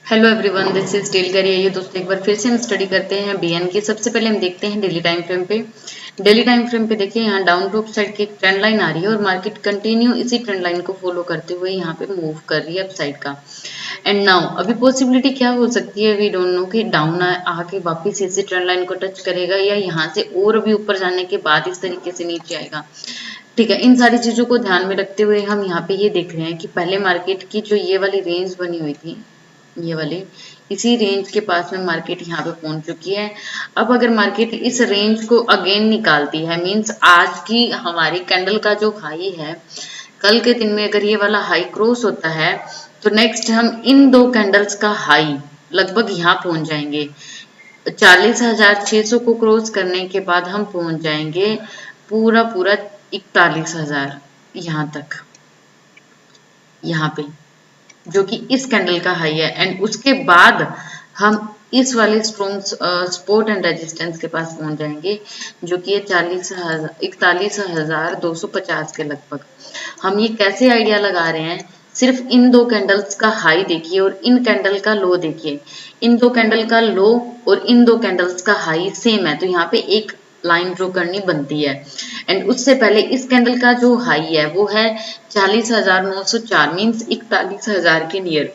Hello everyone, this is deal करिए। ये दोस्तों एक बार फिर से हम स्टडी करते हैं बीएन की। सबसे पहले हम देखते हैं डेली टाइम फ्रेम पे। डेली टाइम फ्रेम पे देखिए यहाँ डाउन टू साइड की एक ट्रेंड लाइन आ रही है और मार्केट कंटिन्यू इसी ट्रेंड लाइन को फॉलो करते हुए यहाँ पे मूव कर रही है अप साइड का। एंड नाउ अभी पॉसिबिलिटी क्या हो सकती है, वी डोंट नो कि डाउन आके वापस इसी ट्रेंड लाइन को टच करेगा या यहाँ से और भी ऊपर जाने के बाद इस तरीके से नीचे आएगा। ठीक है, इन सारी चीजों को ध्यान में रखते हुए हम यहाँ पे ये देख रहे हैं कि पहले मार्केट की जो ये वाली रेंज बनी हुई थी, ये वाली, इसी रेंज के पास में मार्केट यहाँ पे पहुंच चुकी है। अब अगर मार्केट इस रेंज को अगेन निकालती है, मींस आज की हमारी कैंडल का जो हाई है, कल के दिन में अगर ये वाला हाई क्रॉस होता है तो नेक्स्ट हम इन दो कैंडल्स का हाई लगभग यहाँ पहुंच जाएंगे। 40,600 को क्रॉस करने के बाद हम पहुंच जाएंगे पूरा 41,000 यहाँ तक, यहाँ पे जो कि इस कैंडल का हाई है। एंड उसके बाद हम इस वाले स्ट्रॉन्ग सपोर्ट एंड रेजिस्टेंस के पास पहुंच जाएंगे जो कि 41,250 के लगभग। हम ये कैसे आइडिया लगा रहे हैं, सिर्फ इन दो कैंडल्स का हाई देखिए और इन कैंडल का लो देखिए। इन दो कैंडल का लो और इन दो कैंडल्स का हाई सेम है, तो यहाँ पे एक लाइन ड्रॉ करनी बनती है। एंड उससे पहले इस कैंडल का जो हाई है वो है 40,904, मीन्स 41,000 के नियर।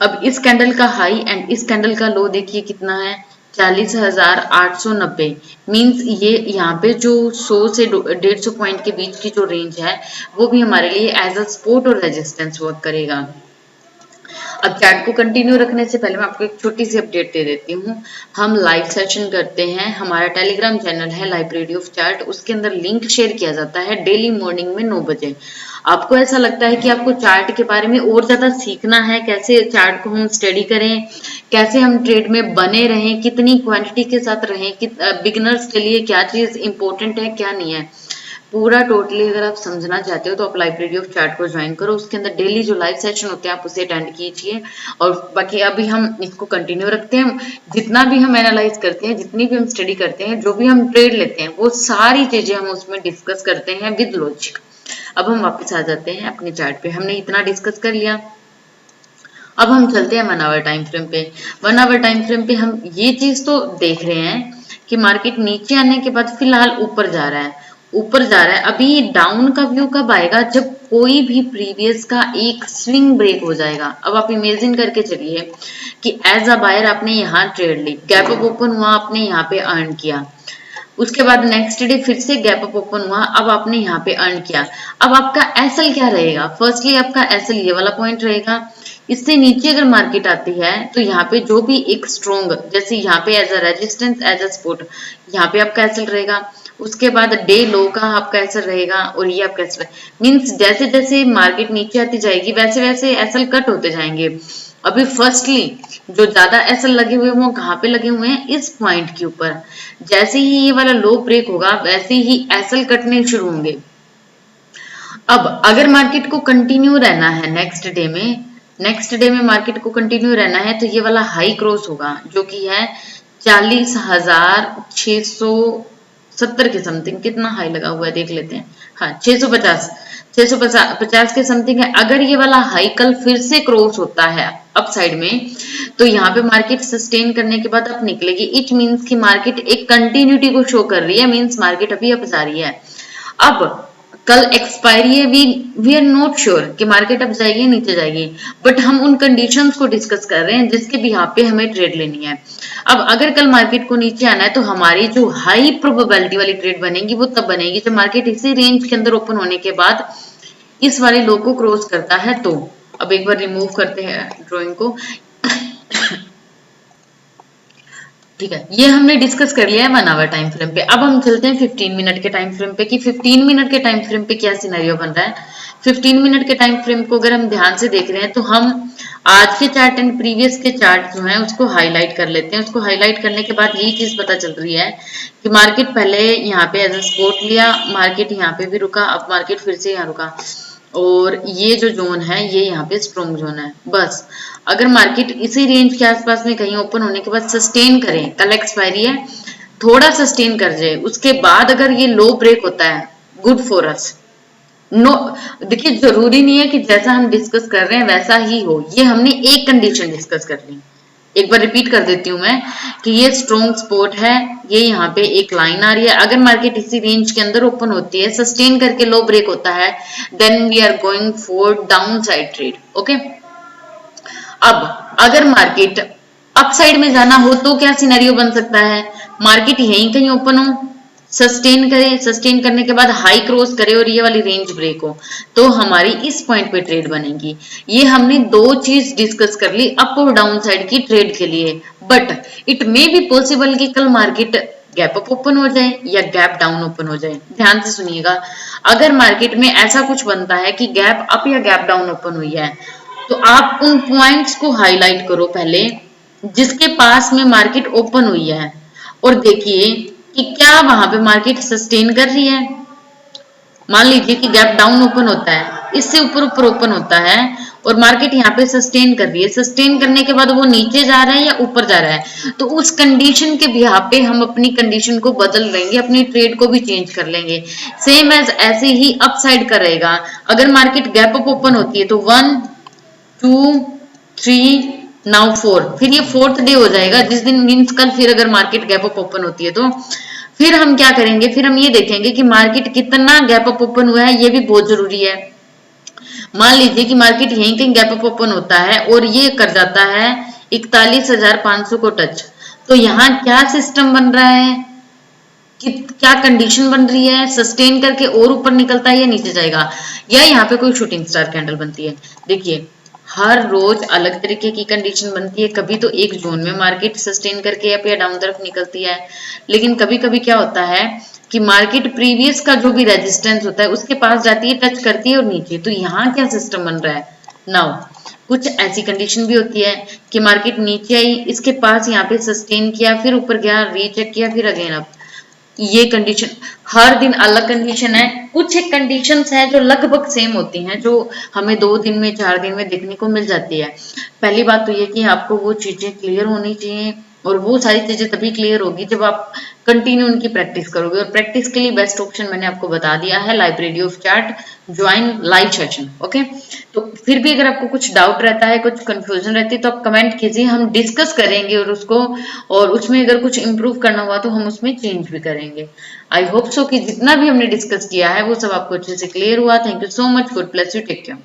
अब इस कैंडल का हाई एंड इस कैंडल का लो देखिए कितना है, 40,890, मीन्स ये यहाँ पे जो 100 से 150 पॉइंट के बीच की जो रेंज है वो भी हमारे लिए एज अ सपोर्ट और रेजिस्टेंस वर्क करेगा। अब चार्ट को कंटिन्यू रखने से पहले मैं आपको एक छोटी सी अपडेट दे देती हूँ। हम लाइव सेशन करते हैं, हमारा टेलीग्राम चैनल है लाइब्रेरी ऑफ चार्ट, उसके अंदर लिंक शेयर किया जाता है डेली मॉर्निंग में 9 बजे। आपको ऐसा लगता है कि आपको चार्ट के बारे में और ज्यादा सीखना है, कैसे चार्ट को हम स्टडी करें, कैसे हम ट्रेड में बने रहें, कितनी क्वांटिटी के साथ रहें, बिगिनर्स के लिए क्या चीज इंपॉर्टेंट है क्या नहीं है, पूरा टोटली अगर आप समझना चाहते हो तो आप लाइब्रेरी ऑफ चार्ट को ज्वाइन करो। उसके अंदर डेली जो लाइव सेशन होते हैं आप उसे अटेंड कीजिए। और बाकी अभी हम इसको कंटिन्यू रखते हैं। जितना भी हम एनालाइज करते हैं, जितनी भी हम स्टडी करते हैं, जो भी हम ट्रेड लेते हैं, वो सारी चीजें हम उसमें डिस्कस करते हैं विद लॉजिक। अब हम वापस आ जाते हैं अपने चार्ट पे, हमने इतना डिस्कस कर लिया। अब हम चलते हैं 1 आवर टाइम फ्रेम पे। 1 आवर टाइम फ्रेम पे हम ये चीज तो देख रहे हैं कि मार्केट नीचे आने के बाद फिलहाल ऊपर जा रहा है, ऊपर जा रहा है। अभी डाउन का व्यू कब आएगा, जब कोई भी प्रीवियस का एक स्विंग ब्रेक हो जाएगा। अब आप इमेजिन करके चलिए कि एज अ बायर आपने यहाँ ट्रेड ली, गैप अप ओपन हुआ, आपने यहाँ पे अर्न किया, उसके बाद नेक्स्ट डे फिर से गैप अप ओपन हुआ, अब आपने यहाँ पे अर्न किया। अब आपका एसएल क्या रहेगा, फर्स्टली आपका एसएल ये वाला पॉइंट रहेगा। इससे नीचे अगर मार्केट आती है तो यहाँ पे जो भी एक स्ट्रॉन्ग, जैसे यहाँ पे as a resistance, as a support, यहाँ पे आपका एसएल रहेगा। उसके बाद डे लो का आपका एसएल रहेगा और ये आपका एसएल, मीन्स जैसे जैसे मार्केट नीचे आती जाएगी वैसे वैसे एसएल कट होते जाएंगे। अभी फर्स्टली जो ज्यादा एसएल लगे हुए वो कहाँ पे लगे हुए हैं, इस पॉइंट के ऊपर। जैसे ही ये वाला लो ब्रेक होगा वैसे ही एसएल कटने शुरू होंगे। अब अगर मार्केट को कंटिन्यू रहना है नेक्स्ट डे में मार्केट को कंटिन्यू रहना है तो ये वाला हाई क्रॉस होगा जो कि है 40,670 के समथिंग। कितना हाई लगा हुआ है देख लेते हैं, हाँ 650 के समथिंग है। अगर ये वाला हाई कल फिर से क्रॉस होता है अप साइड में तो यहाँ पे मार्केट सस्टेन करने के बाद अप निकलेगी। इट मीन्स कि मार्केट एक कंटिन्यूटी को शो कर रही है, मीन्स मार्केट अभी अप जा रही है। अब कल एक्सपायरी है, वी आर नॉट श्योर कि मार्केट अप जाएगी नीचे जाएगी, बट हम उन कंडीशंस को डिस्कस कर रहे हैं जिसके भी यहाँ पे हमें ट्रेड लेनी है। अब अगर कल मार्केट को नीचे आना है तो हमारी जो हाई प्रोबेबिलिटी वाली ट्रेड बनेगी वो तब बनेगी जब मार्केट इसी रेंज के अंदर ओपन होने के बाद इस वाले लो को क्रॉस करता है। तो अब एक बार रिमूव करते हैं ड्रॉइंग को। ठीक है, ये हमने डिस्कस कर लिया है 1 आवर टाइम फ्रेम पे। अब हम चलते हैं 15 मिनट के टाइम फ्रेम पे कि 15 मिनट के टाइम फ्रेम पे क्या सिनेरियो बन रहा है। 15 मिनट के टाइम फ्रेम को अगर हम ध्यान से देख रहे हैं तो हम आज के चार्ट एंड प्रीवियस के चार्ट जो है उसको हाईलाइट कर लेते हैं। उसको हाईलाइट करने के बाद यही चीज पता चल रही है कि मार्केट पहले यहाँ पे एज अ सपोर्ट लिया, मार्केट यहाँ पे भी रुका, अब मार्केट फिर से यहाँ रुका और ये जो जोन है ये यहाँ पे स्ट्रॉन्ग जोन है। बस अगर मार्केट इसी रेंज के आसपास में कहीं ओपन होने के बाद सस्टेन करें, कल एक्सपायरी है, थोड़ा सस्टेन कर जाए, उसके बाद अगर ये लो ब्रेक होता है, गुड फॉर अस। नो, देखिए जरूरी नहीं है कि जैसा हम डिस्कस कर रहे हैं वैसा ही हो, ये हमने एक कंडीशन डिस्कस कर ली। एक बार रिपीट कर देती हूं मैं कि ये स्ट्रॉन्ग सपोर्ट है, ये यहाँ पे एक लाइन आ रही है, अगर मार्केट इसी रेंज के अंदर ओपन होती है, सस्टेन करके लो ब्रेक होता है, then we are going for down side trade. Okay, अब अगर मार्केट अपसाइड में जाना हो तो क्या सिनेरियो बन सकता है, मार्केट यहीं कहीं ओपन हो, सस्टेन करे, सस्टेन करने के बाद हाई क्रॉस करे और ये वाली रेंज ब्रेक हो, तो हमारी इस पॉइंट पे ट्रेड बनेगी। ये हमने दो चीज डिस्कस कर ली अप और डाउन साइड की ट्रेड के लिए, but it may be possible कि कल मार्केट गैप अप ओपन हो जाए या गैप डाउन ओपन हो जाए। ध्यान से सुनिएगा, अगर मार्केट में ऐसा कुछ बनता है कि गैप अप या गैप डाउन ओपन हुई है, तो आप उन पॉइंट्स को हाईलाइट करो पहले जिसके पास में मार्केट ओपन हुई है, और देखिए कि क्या वहां पे मार्केट सस्टेन कर रही है। मान लीजिए कि गैप डाउन ओपन होता है, इससे ऊपर ऊपर ओपन होता है और मार्केट यहाँ पे सस्टेन कर रही है, सस्टेन करने के बाद वो नीचे जा रहा है या ऊपर जा रहा है, तो उस कंडीशन के बिहाफ पे हम अपनी कंडीशन को बदल लेंगे, अपनी ट्रेड को भी चेंज कर लेंगे। सेम एज ऐसे ही अप साइड का रहेगा, अगर मार्केट गैप अप ओपन होती है तो 1 2 3 नाउ 4, फिर ये 4th डे हो जाएगा जिस दिन मीन्स कल फिर अगर मार्केट गैप अप ओपन होती है, तो फिर हम क्या करेंगे, फिर हम ये देखेंगे कि मार्केट कितना गैप अप ओपन हुआ है, ये भी बहुत जरूरी है। मान लीजिए कि मार्केट यहीं कहीं गैप अप ओपन होता है और ये कर जाता है 41,500 को टच, तो यहाँ क्या सिस्टम बन रहा है, कि क्या कंडीशन बन रही है, सस्टेन करके और ऊपर निकलता है या नीचे जाएगा, या यहाँ पे कोई शूटिंग स्टार कैंडल बनती है। देखिए हर रोज अलग तरीके की कंडीशन बनती है, कभी तो एक जोन में मार्केट सस्टेन करके अप या डाउन तरफ निकलती है, लेकिन कभी कभी क्या होता है कि मार्केट प्रीवियस का जो भी रेजिस्टेंस होता है उसके पास जाती है, टच करती है और नीचे, तो यहाँ क्या सिस्टम बन रहा है नाउ, कुछ ऐसी कंडीशन भी होती है कि मार्केट नीचे आई, इसके पास यहाँ पे सस्टेन किया, फिर ऊपर गया, रीचेक किया, फिर अगेन अप, ये कंडीशन हर दिन अलग कंडीशन है। कुछ एक कंडीशंस है जो लगभग सेम होती हैं, जो हमें 2 दिन में 4 दिन में देखने को मिल जाती है। पहली बात तो ये कि आपको वो चीजें क्लियर होनी चाहिए, और वो सारी चीजें तभी क्लियर होगी जब आप कंटिन्यू उनकी प्रैक्टिस करोगे, और प्रैक्टिस के लिए बेस्ट ऑप्शन मैंने आपको बता दिया है, library of chart, join live session. Okay, तो फिर भी अगर आपको कुछ डाउट रहता है, कुछ कंफ्यूजन रहती है, तो आप कमेंट कीजिए, हम डिस्कस करेंगे और उसको, और उसमें अगर कुछ इंप्रूव करना हुआ तो हम उसमें चेंज भी करेंगे। आई होप सो कि जितना भी हमने डिस्कस किया है वो सब आपको अच्छे से क्लियर हुआ। Thank you so much, God bless you, take care.